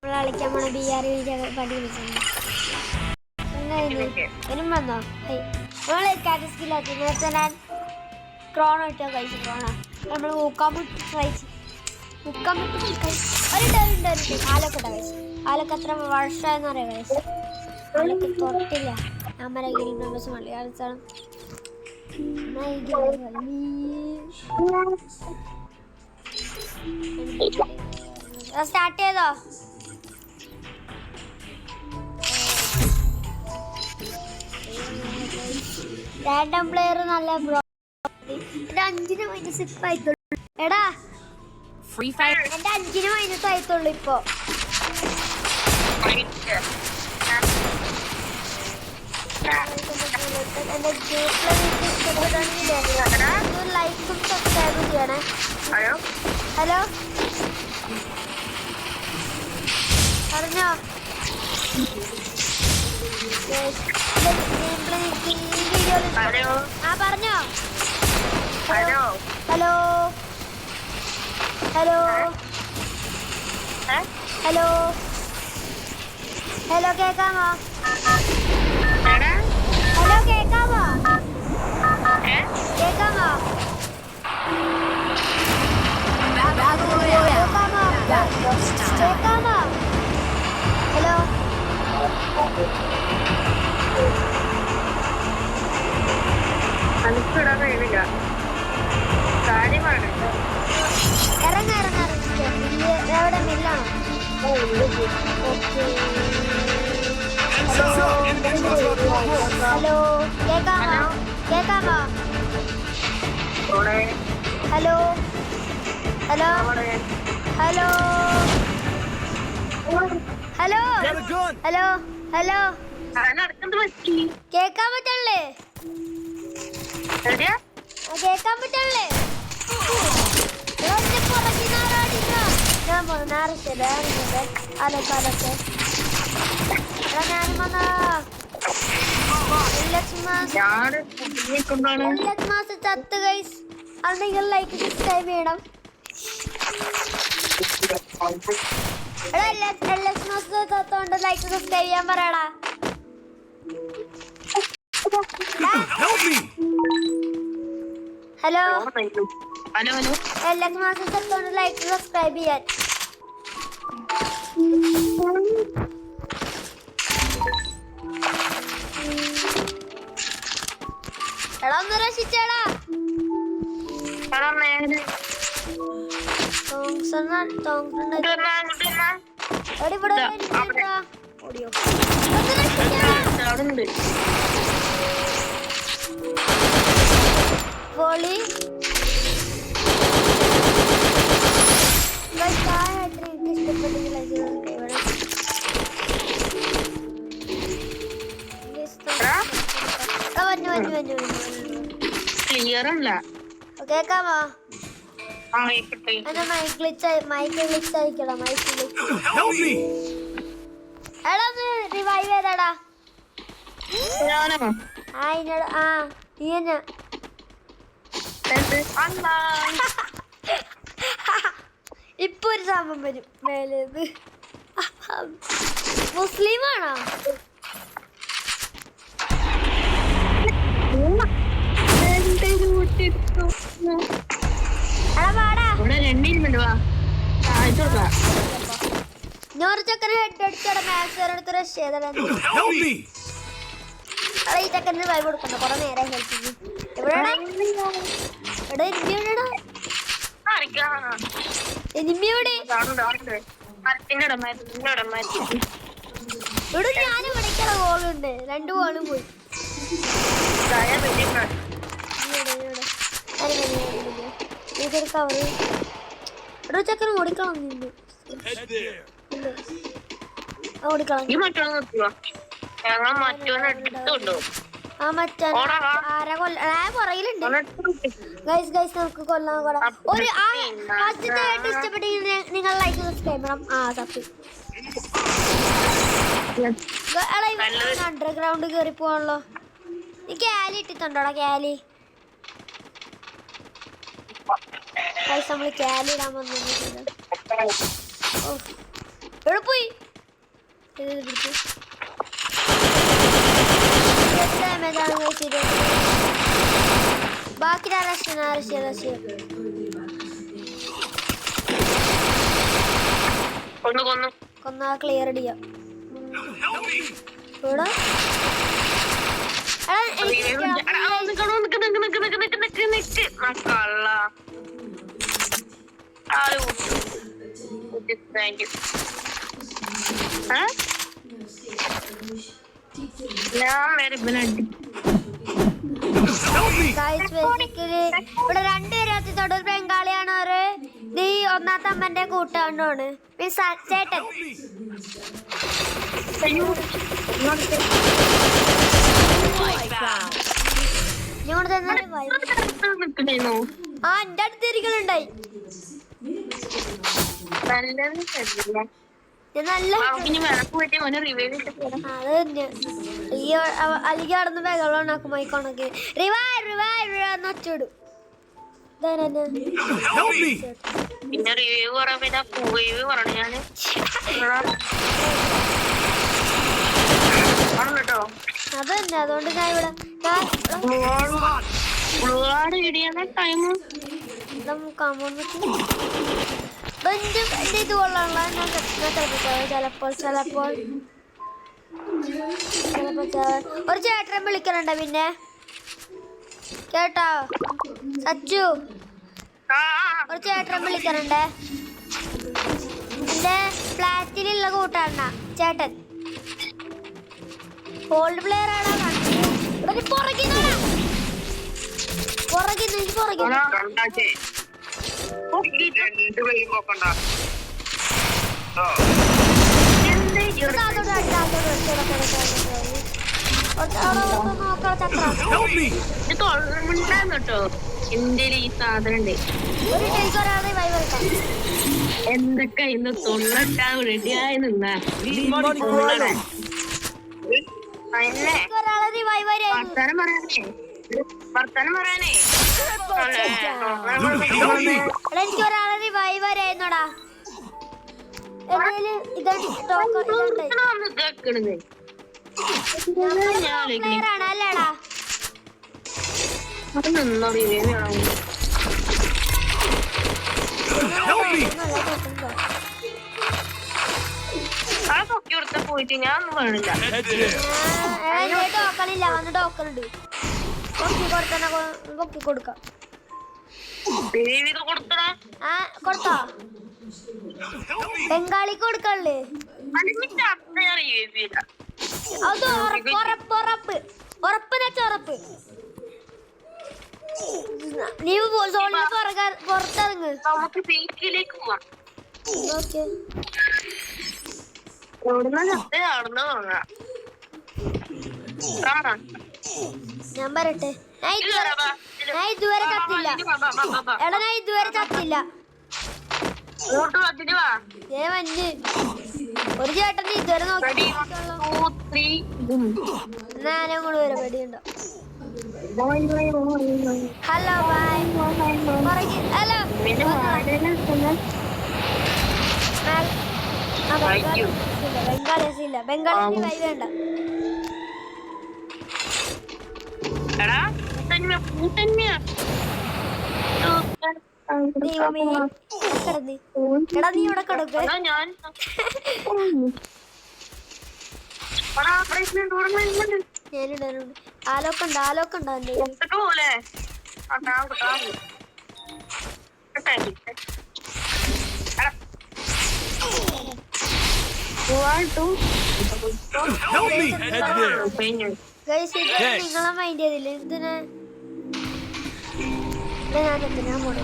കളിക്കാൻ പോണ BR പടി വിളിച്ചു വരും വന്നോ നമ്മള് കാറ്റസ്കില്ലാത്ത നേരത്തെ ഞാൻ ക്രോണോ ഇട്ടാ കഴിച്ചു ക്രോണോ നമ്മൾ മുക്കാമുട്ട് കഴിച്ചു മുക്കാമുട്ട് ഒരു ആലൊക്കെ കഴിച്ചു ആലൊക്കെ എത്ര വർഷമെന്ന് പറയാം കഴിച്ചു ആലൊക്കെ തൊട്ടില്ല നമ്മുടെ ഗെയിം മെമ്പേഴ്സ് മലയാളിച്ചാണ് സ്റ്റാർട്ട് ചെയ്തോ റാൻഡം പ്ലെയർ നല്ല ബ്രോ എന്റെ 5-ന് -6 ആയിട്ടുള്ളൂ എടാ ഫ്രീ ഫയർ എന്റെ 5-ന് - ആയിട്ടുള്ളൂ ഇപ്പൊ ലൈക്കും സബ്സ്ക്രൈബും ചെയ്യണേ ഹലോ ഹലോ പറഞ്ഞോ പറഞ്ഞോ hello hello hello hello hello കേക്കാമോ ഹലോ കേക്കാമോ കേക്കാമോ കേക്കാമോ ഹലോ മനസ്സിടാൻ കഴിയില്ല കാര്യമാണ് ഇറങ്ങ എവിടെ മില്ലാണോ ഹലോ കേക്കാമോ കേക്കാമോ hello hello hello hello hello hello കേക്കാൻ പറ്റല്ലേ കേക്കാൻ പറ്റല്ലേ ഞാൻ മാസം ചത്ത് ഗൈസ് അത് നിങ്ങൾ ലൈക്ക് സബ്സ്ക്രൈബ് ചെയ്യണം ത്തോണ്ട് ലൈക്ക് സബ്സ്ക്രൈബ് ചെയ്യാൻ പറയടാ ഹലോ ഹലോ ഹലോ എല്ലാ മാസം ത്തോണ്ട് ലൈക്ക് സബ്സ്ക്രൈബ് ചെയ്യാൻ എടാ ഒന്ന് രക്ഷിച്ചേടാ വോളി കേക്കാമോ മൈക്ക് ഗ്ലിച്ച് ആയിക്കടാ മൈക്ക് എടാ ഒന്ന് റിവൈവ് ചെയ്തടാ ആ ഈയന ഇപ്പൊ ഒരു സംഭവം വരും മേലേത് മുസ്ലിമാണോ ചക്കന് ഹെഡ് അടിച്ചോടെ മാക്സ് റഷ് ചെയ്തടാ ഈ ചക്കന് വൈബ് കൊടുക്കണ്ട കൊറേ നേരം ഹെൽപ്പ് ചെയ്യും എവിടെടാ എടാ എനിമി എവിടെ ഇവിടെ ഞാൻ വിളിക്കണ ബോളുണ്ട് 2 ബോളും പോയി കവറ് ഇവിടെ ചക്കന് ഓടിക്കണം നിന്നു ഓടിക്കണം ആ മച്ചാൻ ആരാ പുറകിലുണ്ട് ഗൈസ് നമുക്ക് കൊല്ലാൻ കൂടെ ഒരു ഫസ്റ്റത്തെ ഇഷ്ടപ്പെട്ടെങ്കിൽ നിങ്ങൾ ലൈക്ക് സബ്സ്ക്രൈബ് ചെയ്യണം സത്യം അണ്ടർഗ്രൗണ്ട് കയറി പോവാണല്ലോ ഈ ക്യാലി ഇട്ടിട്ടുണ്ടോടാ ക്യാലി നമ്മള് ക്യാലി ഇടാൻ വന്നിട്ടുണ്ട് എവിടെ പോയി ഡാമേജാണ് കഴിച്ചത്. ബാക്കി റഷ്യ കൊന്ന ക്ലിയർ ചെയ്യാം. ഇവിടെ ഇവിടെ രണ്ടുപേരും തൊടൂർ ബംഗാളിയാണ്. ഒരു നീ ഒന്നാമത്തെ അമ്മന്റെ കൂട്ടാണ്ടാണ് മീൻസ് ചേട്ടൻ. ആ എന്റെ അടുത്ത് ഇരിക്കലുണ്ടായി. നല്ല അല്ലെങ്കിൽ അവിടുന്ന് വെള്ളം ഉണ്ടാക്കും മൈക്കോണൊക്കെ ഒച്ചോടും. പിന്നെ റിവ്യൂ പറഞ്ഞു ഞാന് കേട്ടോ. അതന്നെ അതുകൊണ്ട് ഞാൻ ഇവിടെ ഇത് കൊള്ളാനുള്ള ചിലപ്പോൾ ഒരു ചേട്ടനെ വിളിക്കലുണ്ട്. പിന്നെ കേട്ടോ സച്ചു, ഒരു ചേട്ടനെ വിളിക്കലുണ്ട്. എന്റെ ഫ്ലാറ്റിലുള്ള കൂട്ടാണ് ചേട്ടൻ. ഓൾഡ് പ്ലെയർ ആണോ? ഈ സാധനം എന്തൊക്കെ ഇന്ന് തൊണ്ണൂറ്റാൻ റെഡിയായി നിന്നാ വർത്താനം പറയാനേ എനിക്ക് ഒരാളെ റിവൈവരായിരുന്നോടാ. അല്ലേടാ അത് നിന്നോ ആ പൊക്കി കൊടുത്ത പോയിട്ട് ഞാൻ ഒന്നും വേണില്ല. ടോക്കണില്ല, വന്ന് ടോക്കണുണ്ട്. പൊക്കി കൊടുക്കാം. ആ കൊടുത്തോ? ബംഗാളി കൊടുക്കല്ലേ? അത് ഉറപ്പ് ഉറപ്പ്. നീ പുറത്തിറങ്ങ്. നമുക്ക് ബീച്ചിലേക്ക് പോവാം. ഓക്കെ ഞാൻ പറയട്ടെ, ഞാൻ ഇതുവരെ ചത്തില്ല. എടാ ഞാൻ ഇതുവരെ ചത്തില്ല. മഞ്ഞ് ഒരു ചേട്ടൻ ഇതുവരെ നോക്കി. ഞാനും കൂടെ വരെ പേടിയുണ്ടോ? Hello bye. ഹലോ ബംഗാളീസ് ഇല്ല. ബംഗാളീസ് വൈ വേണ്ട. എടാ നീ ഇവിടെ കിടക്ക്. ഞാനിടാനുണ്ട്. ആലോക്കുണ്ടോ എന്റെ നിങ്ങളെ മൈൻഡ് ചെയ്തില്ല. എന്തിനാ ഞാൻ പോണേ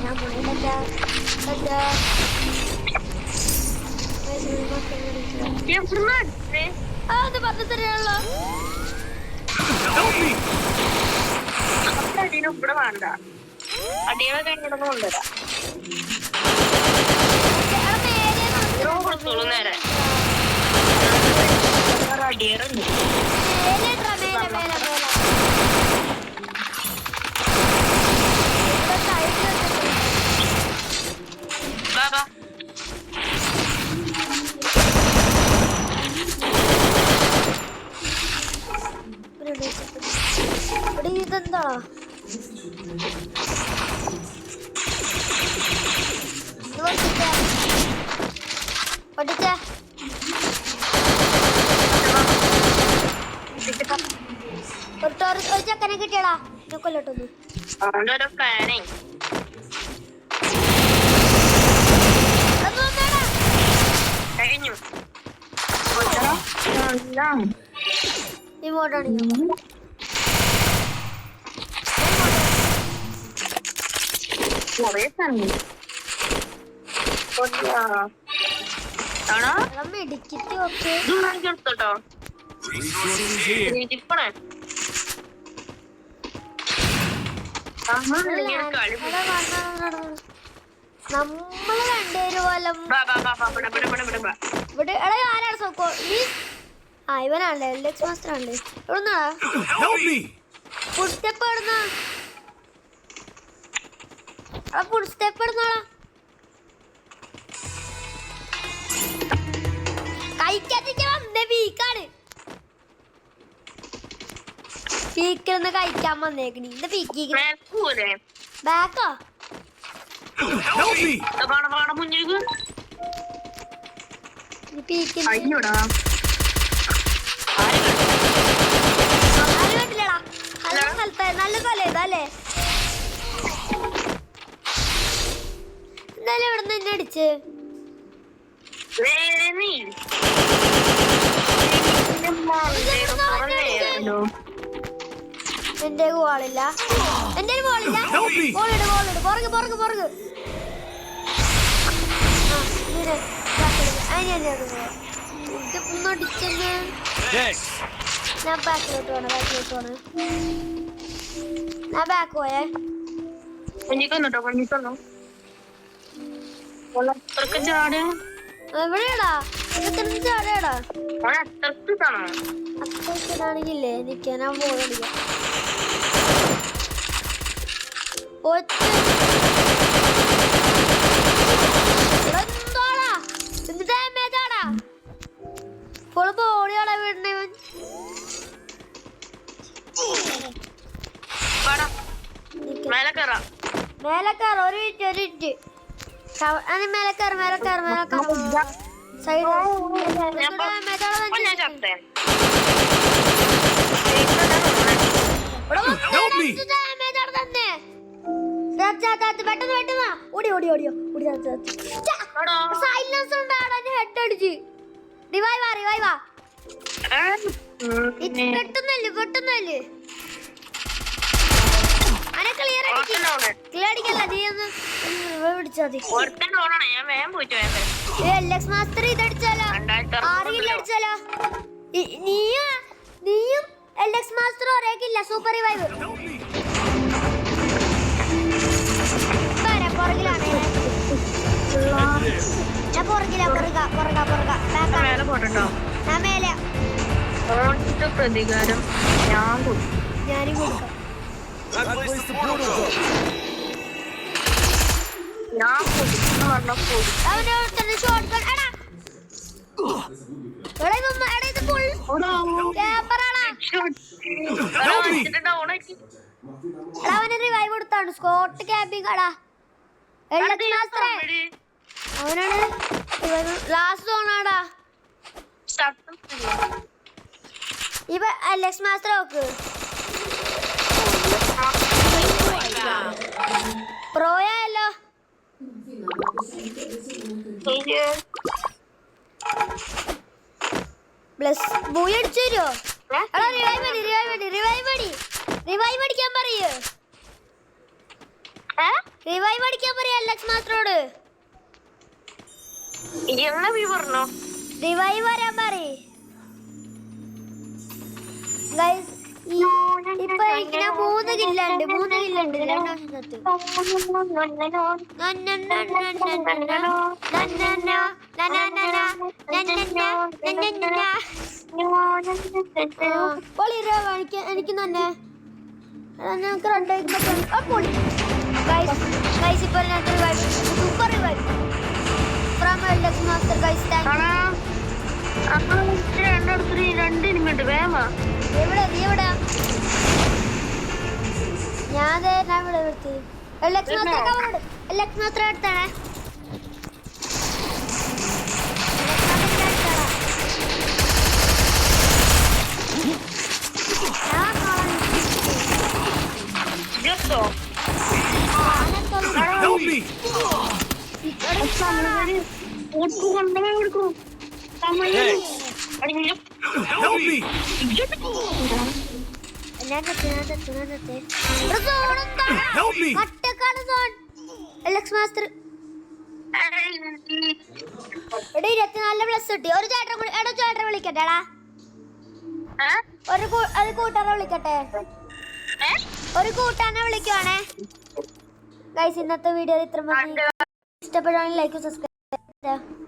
അത് പറഞ്ഞു തരാനുള്ള ഇവിടെ വേണ്ട. അടികളെ കഴിഞ്ഞിടന്ന് കൊണ്ടുവരാം. കൊടുത്തോളൂ നേരെ. അടിയറുണ്ട്. പഠിച്ചേ ഒരു ചക്കനെ കിട്ടിയടാ കൊല്ലോട്ടൊന്ന് അവനൊരു പ്ലാനേ കഴിഞ്ഞു ഇങ്ങോട്ടാണ് മെഡിക്കറ്റ് ഒക്കെ എടുത്തോട്ടോ ഇപ്പണേ നമ്മള് രണ്ടുപേരും പോലും ഇവിടെ എടാ ആരാണ് സോക്കോ ആ ഇവനാണല്ലേ എൽഡക്സ് മാസ്റ്റർ ആണല്ലേ എവിടുന്നാ ഫുഡ് സ്റ്റെപ്പ് എവിടുന്നാ ഫുഡ് സ്റ്റെപ്പ് എവിടുന്നാടാ കഴിക്കാതിരിക്കാൻ വന്നേ പീക്കാണ് പീക്കിന്ന് കഴിക്കാൻ വന്നേക്കണി ഇത് പീക്കിങ്ങനെ ബാക്കോ നല്ല സ്ഥലം ഇതല്ലേ എന്തായാലും ഇവിടെ നിന്ന് എന്നെ അടിച്ച് എന്റെ ബോളില്ല എന്റെ ബോളില്ല ബോളിട് ബോളിട് പുറകെ പുറകെ പുറകെ ഒന്നടിച്ചെന്ന് ഞാൻ ബാക്കിലോട്ട് പോണേ ഞാൻ ബാക്ക് പോയേ എവിടെയാടാ ചാടേടാ അത്രയാണെങ്കിലേ എനിക്ക് ഞാൻ ബോളടിക്കാം ബോളിയാടാ വീടിനെ മേലക്കാർ ഒരു മിനിറ്റ് മേലക്കാർ സൈഡ് പെട്ടെന്ന് ഓടി ഓടി ഓടിയോ ഓടി സൈലൻസ് ഉണ്ടാടാ ഹെഡ് അടിച്ച് റിവൈവാ പെട്ടെന്നല്ലേ അനെ ക്ലിയർ അടിക്കല്ല നീ ഒന്ന് പിടിച്ചാൽ എൽഎക്സ് മാസ്റ്റർ ഇതടിച്ചാലോ 6 കില്ല് അടിച്ചാലോ നീയും എൽഎക്സ് മാസ്റ്റർ ഒരേ കില്ല സൂപ്പർ റിവൈവ് പുറകിലാണ് ഞാൻ ഞാൻ മേലെ പ്രതികാരം ഞാനും കൊടുക്കാം റിവൈവ് കൊടുത്താണ് സ്കോട്ട് ക്യാമ്പിംഗ് ആടാ അവനാണ് ലാസ്റ്റ് സോണാടാ ഇവ എൽഎക്സ് മാസ്റ്റർ നോക്ക് പ്രോയല്ലോ പ്ലസ് ബൂയി അടിച്ചു തരുമോ റിവൈവ് അടിക്കാൻ പറയൂ റിവൈവ് അടിക്കാൻ പറയാ എൽഎക്സ് മാസ്റ്ററോട് റിവൈവ് വരാൻ പറയ് ഗൈസ് ഇപ്പൊ ഇങ്ങനെ 3 കില്ലുണ്ട് 3 കില്ലുണ്ട് എനിക്ക് തന്നെ ഞങ്ങൾക്ക് ഗൈസ് ഇപ്പൊ super revive from LX master guys രണ്ടെടുത്ത് 2 ഇനിമിട്ട് വേവാ എവിടെ നീ എവിടെ ഞാൻ ഇവിടെ നിർത്തി ലക്ഷ്മി മാത്രം എടുത്താണേ ജോസോ Help me! ഒട്ടു കണ്ടമേ കൊടുക്കും Help me! Help me! എടാ 24 പ്ലസ് കിട്ടി ഒരു ചേട്ടനെ വിളിക്കട്ടെടാ ഒരു കൂട്ടറെ വിളിക്കട്ടെ ഒരു കൂട്ടാനെ വിളിക്കുവാണേ ഗൈസ് ഇന്നത്തെ വീഡിയോ ഇത്ര മതി ഇഷ്ടപ്പെടുവാണെങ്കിൽ ലൈക്ക് സബ്സ്ക്രൈബ്